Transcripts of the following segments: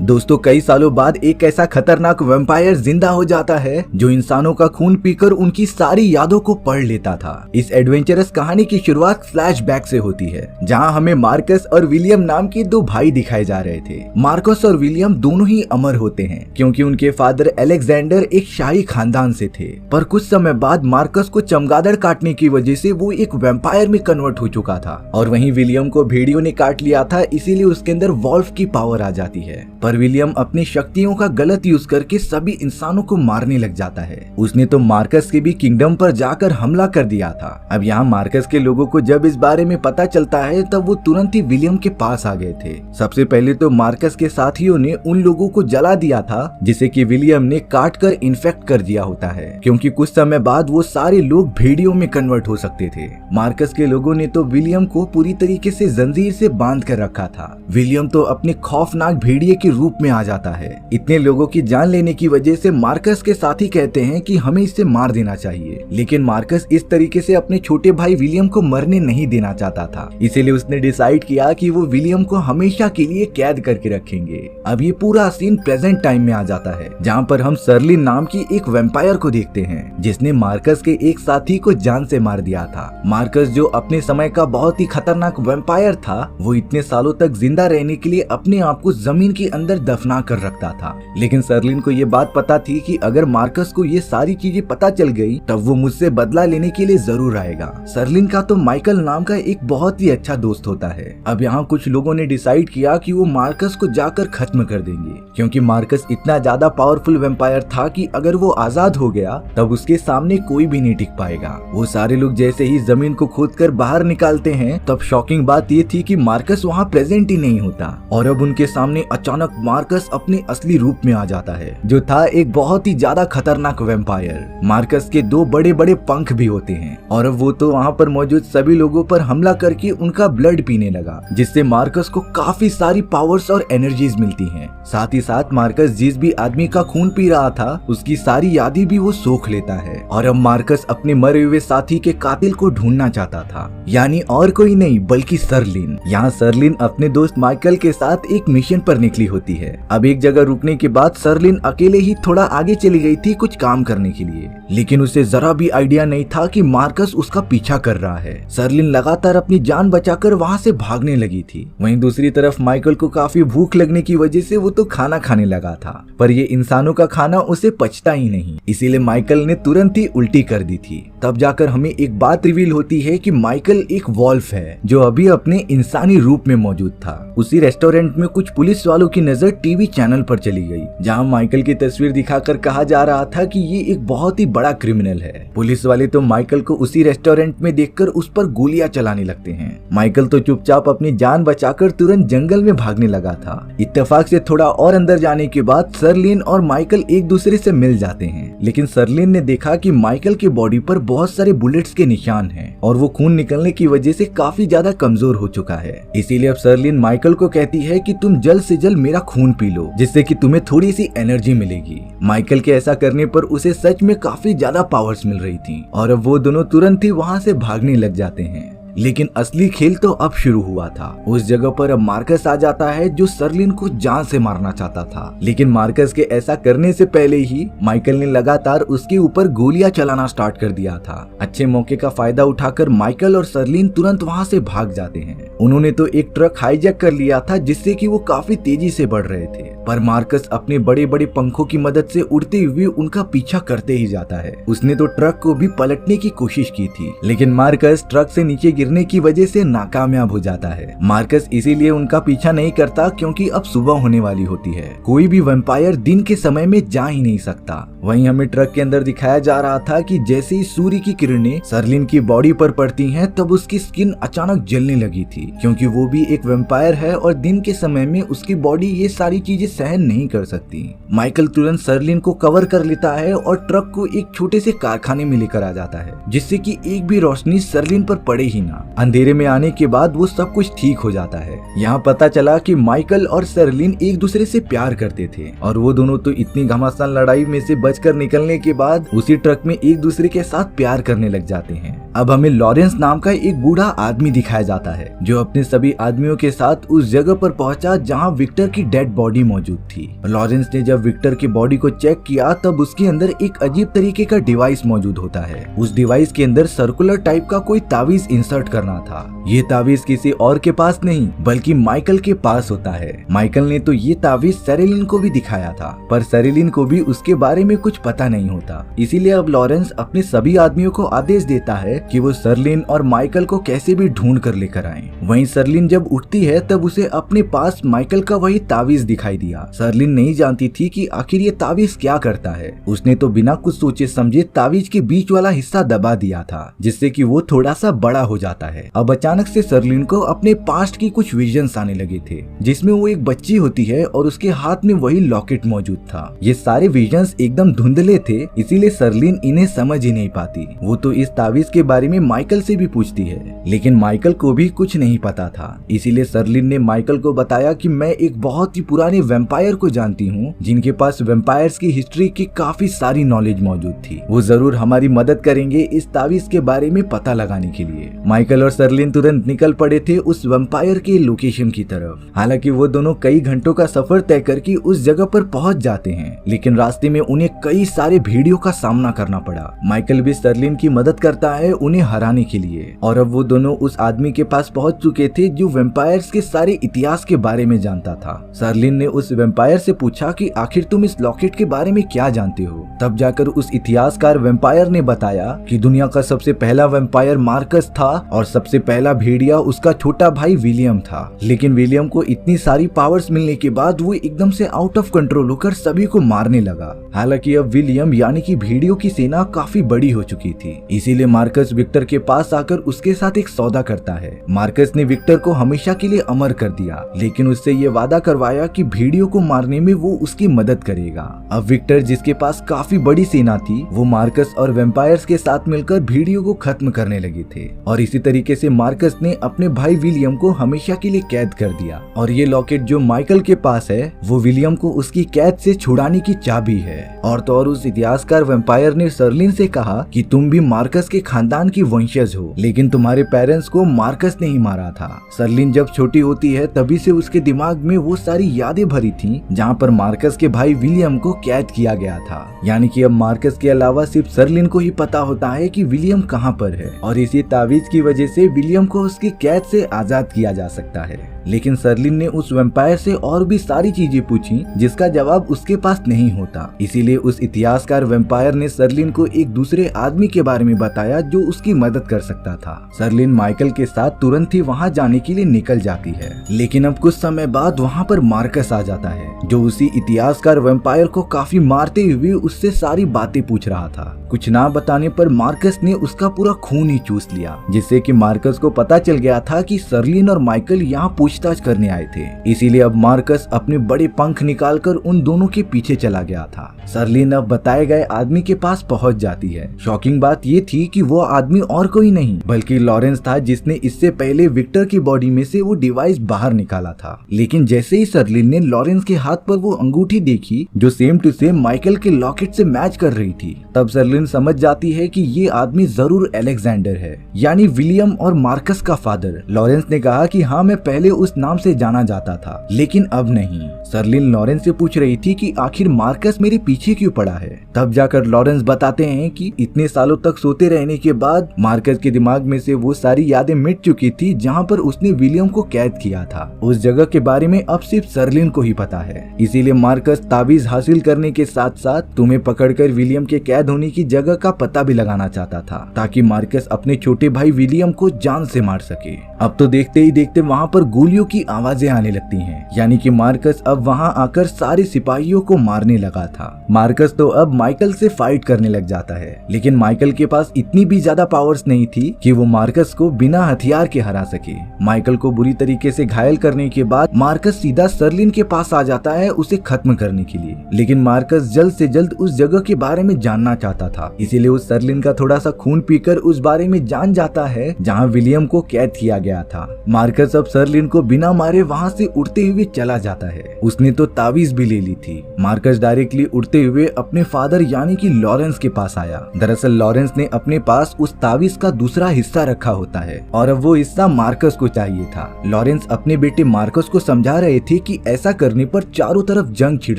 दोस्तों, कई सालों बाद एक ऐसा खतरनाक वैम्पायर जिंदा हो जाता है जो इंसानों का खून पीकर उनकी सारी यादों को पढ़ लेता था। इस एडवेंचरस कहानी की शुरुआत फ्लैशबैक से होती है, जहां हमें मार्कस और विलियम नाम के दो भाई दिखाए जा रहे थे। मार्कस और विलियम दोनों ही अमर होते हैं क्योंकि उनके फादर अलेक्जेंडर एक शाही खानदान से थे। पर कुछ समय बाद मार्कस को चमगादड़ काटने की वजह से वो एक वैम्पायर में कन्वर्ट हो चुका था, और वहीं विलियम को भेड़ियों ने काट लिया था, इसीलिए उसके अंदर वॉल्फ की पावर आ जाती है। पर विलियम अपनी शक्तियों का गलत यूज करके सभी इंसानों को मारने लग जाता है। उसने तो मार्कस के भी किंगडम पर जाकर हमला कर दिया था। अब यहाँ मार्कस के लोगों को जब इस बारे में पता चलता है तब वो तुरंत ही विलियम के पास आ गए थे। सबसे पहले तो मार्कस के साथियों ने उन लोगों को जला दिया था जिसे कि विलियम ने काट कर इन्फेक्ट कर दिया होता है, क्योंकि कुछ समय बाद वो सारे लोग भेड़ियों में कन्वर्ट हो सकते थे। मार्कस के लोगों ने तो विलियम को पूरी तरीके से जंजीर से बांध कर रखा था। विलियम तो अपने खौफनाक भेड़िए के रूप में आ जाता है। इतने लोगों की जान लेने की वजह से मार्कस के साथी कहते हैं कि हमें इसे मार देना चाहिए, लेकिन मार्कस इस तरीके से अपने छोटे भाई विलियम को मरने नहीं देना चाहता था। इसीलिए उसने डिसाइड किया कि वो विलियम को हमेशा के लिए कैद करके रखेंगे। अब ये पूरा सीन प्रेजेंट टाइम में आ जाता है, जहाँ पर हम सर्लिन नाम की एक वैम्पायर को देखते हैं जिसने मार्कस के एक साथी को जान से मार दिया था। मार्कस जो अपने समय का बहुत ही खतरनाक वैम्पायर था, वो इतने सालों तक जिंदा रहने के लिए अपने आप को जमीन के अंदर दफना कर रखता था। लेकिन सर्लिन को ये बात पता थी कि अगर मार्कस को ये सारी चीजें पता चल गई तब वो मुझसे बदला लेने के लिए जरूर आएगा। सर्लिन का तो माइकल नाम का एक बहुत ही अच्छा दोस्त होता है। अब यहाँ कुछ लोगों ने डिसाइड किया कि वो मार्कस को जाकर खत्म कर देंगे, क्योंकि मार्कस इतना ज्यादा पावरफुल वैम्पायर था कि अगर वो आजाद हो गया तब उसके सामने कोई भी नहीं टिक पाएगा। वो सारे लोग जैसे ही जमीन को खोदकर बाहर निकालते हैं तब शॉकिंग बात ये थी कि मार्कस वहाँ प्रेजेंट ही नहीं होता, और अब उनके सामने अचानक मार्कस अपने असली रूप में आ जाता है, जो था एक बहुत ही ज्यादा खतरनाक वैम्पायर। मार्कस के दो बड़े बड़े पंख भी होते हैं, और अब वो तो वहाँ पर मौजूद सभी लोगों पर हमला करके उनका ब्लड पीने लगा, जिससे मार्कस को काफी सारी पावर्स और एनर्जीज मिलती हैं। साथ ही साथ मार्कस जिस भी आदमी का खून पी रहा था उसकी सारी यादें भी वो सोख लेता है, और अब मार्कस अपने मरे हुए साथी के कातिल को ढूंढना चाहता था, यानी और कोई नहीं बल्कि सर्लिन। यहाँ सर्लिन अपने दोस्त माइकल के साथ एक मिशन पर निकली होती है। अब एक जगह रुकने के बाद सर्लिन अकेले ही थोड़ा आगे चली गई थी कुछ काम करने के लिए, लेकिन उसे जरा भी आइडिया नहीं था कि मार्कस उसका पीछा कर रहा है। सर्लिन लगातार अपनी जान बचाकर वहाँ से भागने लगी थी। वहीं दूसरी तरफ माइकल को काफी भूख लगने की वजह से वो तो खाना खाने लगा था, पर ये इंसानों का खाना उसे पचता ही नहीं, इसीलिए माइकल ने तुरंत ही उल्टी कर दी थी। तब जाकर हमें एक बात रिवील होती है कि माइकल एक वॉल्फ है जो अभी अपने इंसानी रूप में मौजूद था। उसी रेस्टोरेंट में कुछ पुलिस वालों की नजर टीवी चैनल पर चली गई, जहां माइकल की तस्वीर दिखाकर कहा जा रहा था कि ये एक बहुत ही बड़ा क्रिमिनल है। पुलिस वाले तो माइकल को उसी रेस्टोरेंट में देखकर उस पर गोलियां चलाने लगते हैं। माइकल तो चुपचाप अपनी जान बचाकर तुरंत जंगल में भागने लगा था। इत्तेफाक से थोड़ा और अंदर जाने के बाद सर्लिन और माइकल एक दूसरे से मिल जाते हैं, लेकिन सर्लिन ने देखा कि माइकल की बॉडी पर बहुत सारे बुलेट्स के निशान हैं और वो खून निकलने की वजह से काफी ज्यादा कमजोर हो चुका है। इसीलिए अब सर्लिन माइकल को कहती है कि तुम जल्द से जल्द मेरा खून पी लो, जिससे कि तुम्हें थोड़ी सी एनर्जी मिलेगी। माइकल के ऐसा करने पर उसे सच में काफी ज्यादा पावर्स मिल रही थी, और अब वो दोनों तुरंत ही वहाँ से भागने लग जाते हैं। लेकिन असली खेल तो अब शुरू हुआ था। उस जगह पर अब मार्कस आ जाता है जो सर्लिन को जान से मारना चाहता था, लेकिन मार्कस के ऐसा करने से पहले ही माइकल ने लगातार उसके ऊपर गोलियां चलाना स्टार्ट कर दिया था। अच्छे मौके का फायदा उठाकर माइकल और सर्लिन तुरंत वहां से भाग जाते हैं। उन्होंने तो एक ट्रक हाईजैक कर लिया था जिससे कि वो काफी तेजी से बढ़ रहे थे, पर मार्कस अपने बड़े बड़े पंखों की मदद से उड़ते हुए उनका पीछा करते ही जाता है। उसने तो ट्रक को भी पलटने की कोशिश की थी, लेकिन मार्कस ट्रक से नीचे गिरने की वजह से नाकामयाब हो जाता है। मार्कस इसीलिए उनका पीछा नहीं करता क्योंकि अब सुबह होने वाली होती है। कोई भी वैम्पायर दिन के समय में जा ही नहीं सकता। वहीं हमें ट्रक के अंदर दिखाया जा रहा था कि जैसे ही सूर्य की किरणें सर्लिन की बॉडी पर पड़ती हैं तब उसकी स्किन अचानक जलने लगी थी, क्योंकि वो भी एक वैम्पायर है और दिन के समय में उसकी बॉडी ये सारी चीजें सहन नहीं कर सकती। माइकल तुरंत सर्लिन को कवर कर लेता है और ट्रक को एक छोटे से कारखाने में लेकर आ जाता है, जिससे कि एक भी रोशनी सर्लिन पर पड़े ही ना। अंधेरे में आने के बाद वो सब कुछ ठीक हो जाता है। यहाँ पता चला कि माइकल और सर्लिन एक दूसरे से प्यार करते थे, और वो दोनों तो इतनी घमासान लड़ाई में से बचकर निकलने के बाद उसी ट्रक में एक दूसरे के साथ प्यार करने लग जाते हैं। अब हमें लॉरेंस नाम का एक बूढ़ा आदमी दिखाया जाता है जो अपने सभी आदमियों के साथ उस जगह पर पहुंचा जहां विक्टर की डेड बॉडी मौजूद थी। लॉरेंस ने जब विक्टर की बॉडी को चेक किया तब उसके अंदर एक अजीब तरीके का डिवाइस मौजूद होता है। उस डिवाइस के अंदर सर्कुलर टाइप का कोई तावीज इंसर्ट करना था। ये तावीज किसी और के पास नहीं बल्कि माइकल के पास होता है। माइकल ने तो ये तावीज सेरेलिन को भी दिखाया था, पर सेरेलिन को भी उसके बारे में कुछ पता नहीं होता। इसीलिए अब लॉरेंस अपने सभी आदमियों को आदेश देता है कि वो सरलिन और माइकल को कैसे भी ढूंढ कर लेकर आएं। वहीं सरलिन जब उठती है तब उसे अपने पास माइकल का वही तावीज दिखाई दिया। सरलिन नहीं जानती थी कि आखिर ये तावीज क्या करता है। उसने तो बिना कुछ सोचे समझे तावीज के बीच वाला हिस्सा दबा दिया था जिससे कि वो थोड़ा सा बड़ा हो जाता है। अब अचानक से सरलिन को अपने पास्ट की कुछ विजन्स आने लगे थे जिसमें वो एक बच्ची होती है और उसके हाथ में वही लॉकेट मौजूद था। ये सारे विजन्स एकदम धुंधले थे इसीलिए सरलिन इन्हें समझ ही नहीं पाती। वो तो इस तावीज के बारे में माइकल से भी पूछती है लेकिन माइकल को भी कुछ नहीं पता था। इसीलिए सरलिन ने माइकल को बताया कि मैं एक बहुत ही पुराने वैम्पायर को जानती हूँ जिनके पास वैम्पायर्स की हिस्ट्री की काफी सारी नॉलेज मौजूद थी। वो जरूर हमारी मदद करेंगे इस तावीज के बारे में पता लगाने के लिए। माइकल और सरलिन तुरंत निकल पड़े थे उस वैम्पायर के लोकेशन की तरफ। हालांकि वो दोनों कई घंटों का सफर तय करके उस जगह पर पहुंच जाते हैं लेकिन रास्ते में उन्हें कई सारे भेड़ियों का सामना करना पड़ा। माइकल भी सरलिन की मदद करता है उन्हें हराने के लिए और अब वो दोनों उस आदमी के पास पहुंच चुके थे जो वैम्पायर्स के सारे इतिहास के बारे में जानता था। सरलिन ने उस वैम्पायर से पूछा कि आखिर तुम इस लॉकेट के बारे में क्या जानते हो। तब जाकर उस इतिहासकार वैम्पायर ने बताया कि दुनिया का सबसे पहला वैम्पायर मार्कस था और सबसे पहला भेड़िया उसका छोटा भाई विलियम था। लेकिन विलियम को इतनी सारी पावर्स मिलने के बाद वो एकदम से आउट ऑफ कंट्रोल होकर सभी को मारने लगा। हालांकि अब विलियम यानी कि भेड़ियों की सेना काफी बड़ी हो चुकी थी। इसीलिए मार्कस विक्टर के पास आकर उसके साथ एक सौदा करता है। मार्कस ने विक्टर को हमेशा के लिए अमर कर दिया लेकिन उससे ये वादा करवाया कि भेड़ियों को मारने में वो उसकी मदद करेगा। अब विक्टर जिसके पास काफी बड़ी सेना थी वो मार्कस और वैम्पायर्स के साथ मिलकर भेड़ियों को खत्म करने लगे थे और इसी तरीके से मार्कस ने अपने भाई विलियम को हमेशा के लिए कैद कर दिया। और ये लॉकेट जो माइकल के पास है वो विलियम को उसकी कैद से छुड़ाने की चाबी है। और तो और उस इतिहासकार वैम्पायर ने सरलिन से कहा कि तुम भी मार्कस के खानदान की वंशज हो लेकिन तुम्हारे पेरेंट्स को मार्कस ने ही मारा था। सरलिन जब छोटी होती है तभी से उसके दिमाग में वो सारी यादें भरी थी जहाँ पर मार्कस के भाई विलियम को कैद किया गया था। यानी कि अब मार्कस के अलावा सिर्फ सरलिन को ही पता होता है कि विलियम कहाँ पर है और इसी तावीज की वजह से विलियम को उसकी कैद से आजाद किया जा सकता है। लेकिन सरलिन ने उस वैम्पायर से और भी सारी चीजें पूछी जिसका जवाब उसके पास नहीं होता। इसीलिए उस इतिहासकार वैम्पायर ने सरलिन को एक दूसरे आदमी के बारे में बताया जो उसकी मदद कर सकता था। सरलिन माइकल के साथ तुरंत ही वहां जाने के लिए निकल जाती है लेकिन अब कुछ समय बाद वहां पर मार्कस आ जाता है जो उसी इतिहासकार वैम्पायर को काफी मारते हुए उससे सारी बातें पूछ रहा था। कुछ ना बताने पर मार्कस ने उसका पूरा खून ही चूस लिया जिससे कि मार्कस को पता चल गया था कि सरलिन और माइकल यहाँ पूछताछ करने आए थे। इसीलिए अब मार्कस अपने बड़े पंख निकालकर उन दोनों के पीछे चला गया था। सरलिन अब बताए गए आदमी के पास पहुंच जाती है। शॉकिंग बात ये थी कि वो आदमी और कोई नहीं बल्कि लॉरेंस था जिसने इससे पहले विक्टर की बॉडी में से वो डिवाइस बाहर निकाला था। लेकिन जैसे ही सरलिन ने लॉरेंस के हाथ पर वो अंगूठी देखी जो सेम टू सेम माइकल के लॉकेट से मैच कर रही थी तब सरलिन समझ जाती है कि ये आदमी जरूर अलेक्जेंडर है यानी विलियम और मार्कस का फादर। लॉरेंस ने कहा कि हाँ मैं पहले उस नाम से जाना जाता था लेकिन अब नहीं। सरलिन लॉरेंस से पूछ रही थी कि आखिर मार्कस मेरे पीछे क्यों पड़ा है। तब जाकर लॉरेंस बताते हैं कि इतने सालों तक सोते रहने के बाद मार्कस के दिमाग में से वो सारी यादें मिट चुकी थी जहाँ पर उसने विलियम को कैद किया था। उस जगह के बारे में अब सिर्फ सरलिन को ही पता है। इसीलिए मार्कस ताबीज हासिल करने के साथ साथ तुम्हें पकड़कर विलियम के कैद होने की जगह का पता भी लगाना चाहता था ताकि मार्कस अपने छोटे भाई विलियम को जान से मार सके। अब तो देखते ही देखते वहाँ पर गोलियों की आवाजें आने लगती हैं यानी कि मार्कस अब वहाँ आकर सारे सिपाहियों को मारने लगा था। मार्कस तो अब माइकल से फाइट करने लग जाता है लेकिन माइकल के पास इतनी भी ज्यादा पावर्स नहीं थी कि वो मार्कस को बिना हथियार के हरा सके। माइकल को बुरी तरीके से घायल करने के बाद मार्कस सीधा सरलिन के पास आ जाता है उसे खत्म करने के लिए। लेकिन मार्कस जल्द से जल्द उस जगह के बारे में जानना चाहता था इसीलिए उस सरलिन का थोड़ा सा खून पीकर उस बारे में जान जाता है जहाँ विलियम को कैद किया गया था। मार्कस अब सरलिन को वो बिना मारे वहाँ से उड़ते हुए चला जाता है। उसने तो तावीज भी ले ली थी। मार्कस डायरेक्टली उड़ते हुए अपने फादर यानी कि लॉरेंस के पास आया। दरअसल लॉरेंस ने अपने पास उस तावीज का दूसरा हिस्सा रखा होता है और अब वो हिस्सा मार्कस को चाहिए था। लॉरेंस अपने बेटे मार्कस को समझा रहे थे कि ऐसा करने पर चारों तरफ जंग छिड़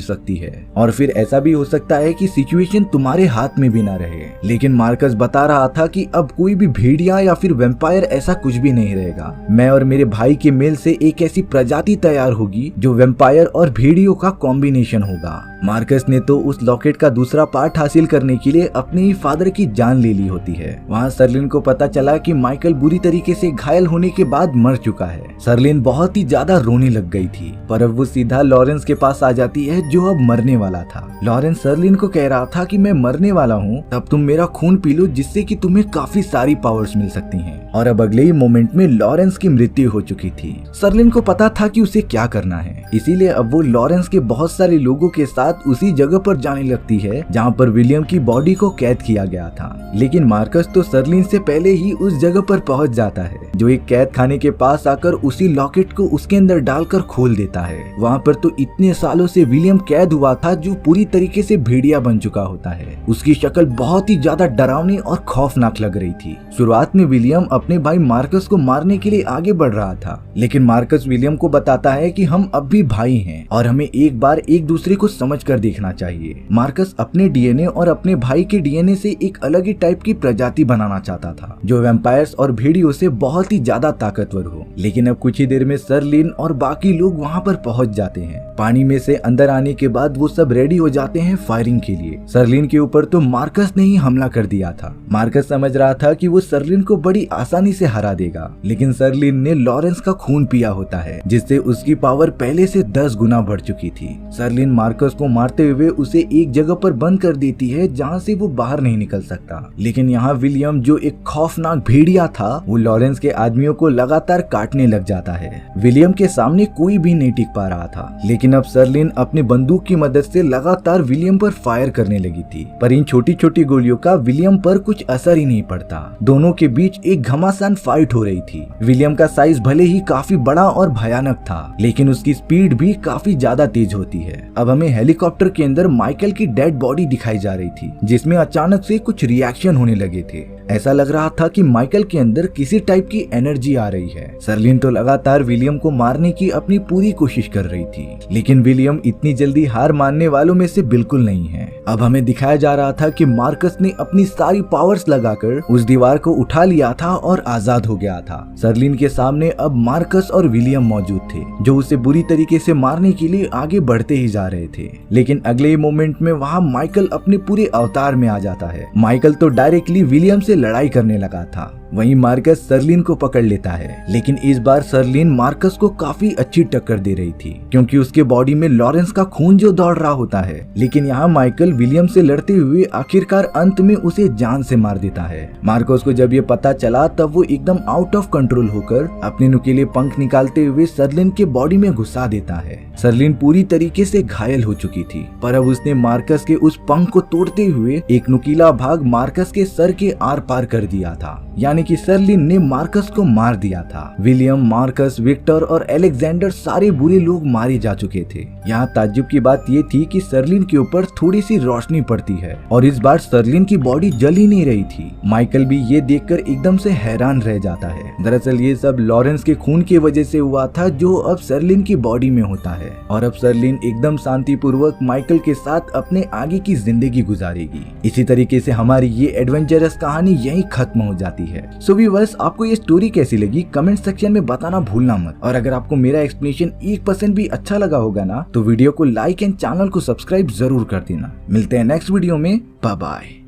सकती है और फिर ऐसा भी हो सकता है कि सिचुएशन तुम्हारे हाथ में भी ना रहे। लेकिन मार्कस बता रहा था कि अब कोई भी भेड़िया या फिर वेम्पायर ऐसा कुछ भी नहीं रहेगा। मैं और मेरे भाई के मेल से एक ऐसी प्रजाति तैयार होगी जो वेम्पायर और भेड़ियों का कॉम्बिनेशन होगा। मार्कस ने तो उस लॉकेट का दूसरा पार्ट हासिल करने के लिए अपने ही फादर की जान ले ली होती है। वहाँ सर्लिन को पता चला कि माइकल बुरी तरीके से घायल होने के बाद मर चुका है। सर्लिन बहुत ही ज्यादा रोने लग गई थी, पर अब वो सीधा लॉरेंस के पास आ जाती है जो अब मरने वाला था। लॉरेंस सर्लिन को कह रहा था कि मैं मरने वाला हूँ, तब तुम मेरा खून पी लो जिससे कि तुम्हें काफी सारी पावर्स मिल सकती हैं। और अब अगले ही मोमेंट में लॉरेंस की मृत्यु हो चुकी थी। सर्लिन को पता था कि उसे क्या करना है, इसीलिए अब वो लॉरेंस के बहुत सारे लोगों के साथ उसी जगह पर जाने लगती है जहाँ पर विलियम की बॉडी को कैद किया गया था। लेकिन मार्कस तो सर्लिन से पहले ही उस जगह पर पहुंच जाता है, जो एक कैद खाने के पास आकर उसी लॉकेट को उसके अंदर डालकर खोल देता है। वहाँ पर तो इतने सालों से विलियम कैद हुआ था जो पूरी तरीके से भेड़िया बन चुका होता है। उसकी शक्ल बहुत ही ज्यादा डरावनी और खौफनाक लग रही थी। शुरुआत में विलियम अपने भाई मार्कस को मारने के लिए आगे बढ़ रहा था, लेकिन मार्कस विलियम को बताता है कि हम अब भी भाई हैं और हमें एक बार एक दूसरे को समझ कर देखना चाहिए। मार्कस अपने डीएनए और अपने भाई के डीएनए से एक अलग ही टाइप की प्रजाति बनाना चाहता था जो वैम्पायर्स और भेड़ियों से बहुत ही ज्यादा ताकतवर हो। लेकिन अब कुछ ही देर में सर्लिन और बाकी लोग वहाँ पर पहुँच जाते हैं। पानी में से अंदर आने के बाद वो सब रेडी हो जाते हैं फायरिंग के लिए। सर्लिन के ऊपर तो मार्कस ने ही हमला कर दिया था। मार्कस समझ रहा था कि वो सर्लिन को बड़ी आसानी से हरा देगा, लेकिन सर्लिन ने लॉरेंस का खून पिया होता है जिससे उसकी पावर पहले से 10 गुना बढ़ चुकी थी। सर्लिन मार्कस को मारते हुए उसे एक जगह पर बंद कर देती है जहाँ से वो बाहर नहीं निकल सकता। लेकिन यहाँ विलियम जो एक खौफनाक भेड़िया था, वो लॉरेंस के आदमियों को लगातार काटने लग जाता है। विलियम के सामने कोई भी नहीं टिक पा रहा था, लेकिन अब सर्लिन अपने बंदूक की मदद से लगातार विलियम पर फायर करने लगी थी। पर इन छोटी छोटी गोलियों का विलियम पर कुछ असर ही नहीं पड़ता। दोनों के बीच एक घमासान फाइट हो रही थी। विलियम का साइज भले ही काफी बड़ा और भयानक था, लेकिन उसकी स्पीड भी काफी ज्यादा तेज होती है। अब हमें हेलीकॉप्टर के अंदर माइकल की डेड बॉडी दिखाई जा रही थी, जिसमें अचानक से कुछ रिएक्शन होने लगे थे। ऐसा लग रहा था कि माइकल के अंदर किसी टाइप की एनर्जी आ रही है। सर्लिन तो लगातार विलियम को मारने की अपनी पूरी कोशिश कर रही थी, लेकिन विलियम इतनी जल्दी हार मानने वालों में से बिल्कुल नहीं है। अब हमें दिखाया जा रहा था कि मार्कस ने अपनी सारी पावर्स लगाकर उस दीवार को उठा लिया था और आजाद हो गया था। सर्लिन के सामने अब मार्कस और विलियम मौजूद थे, जो उसे बुरी तरीके से मारने के लिए आगे बढ़ते ही जा रहे थे। लेकिन अगले ही मोमेंट में वहाँ माइकल अपने पूरे अवतार में आ जाता है। माइकल तो डायरेक्टली विलियम से लड़ाई करने लगा था। वहीं मार्कस सर्लिन को पकड़ लेता है, लेकिन इस बार सर्लिन मार्कस को काफी अच्छी टक्कर दे रही थी, क्योंकि उसके बॉडी में लॉरेंस का खून जो दौड़ रहा होता है। लेकिन यहाँ माइकल विलियम से लड़ते हुए आखिरकार अंत में उसे जान से मार देता है। मार्कस को जब ये पता चला तब वो एकदम आउट ऑफ कंट्रोल होकर अपने नुकीले पंख निकालते हुए सर्लिन के बॉडी में घुसा देता है। सर्लिन पूरी तरीके से घायल हो चुकी थी, पर अब उसने मार्कस के उस पंख को तोड़ते हुए एक नुकीला भाग मार्कस के सर के आर पार कर दिया था, यानी कि सर्लिन ने मार्कस को मार दिया था। विलियम, मार्कस, विक्टर और अलेक्जेंडर सारे बुरे लोग मारे जा चुके थे। यहाँ ताज्जुब की बात ये थी कि सर्लिन के ऊपर थोड़ी सी रोशनी पड़ती है और इस बार सर्लिन की बॉडी जल ही नहीं रही थी। माइकल भी ये देखकर एकदम से हैरान रह जाता है। दरअसल ये सब लॉरेंस के खून की वजह से हुआ था, जो अब सर्लिन की बॉडी में होता है, और अब सर्लिन एकदम शांतिपूर्वक माइकल के साथ अपने आगे की जिंदगी गुजारेगी। इसी तरीके से हमारी ये एडवेंचरस कहानी यहीं खत्म हो जाती है। सो व्यूअर्स, आपको ये स्टोरी कैसी लगी कमेंट सेक्शन में बताना भूलना मत। और अगर आपको मेरा एक्सप्लेनेशन 1% भी अच्छा लगा होगा ना, तो वीडियो को लाइक एंड चैनल को सब्सक्राइब जरूर कर देना। मिलते हैं नेक्स्ट वीडियो में। Bye bye.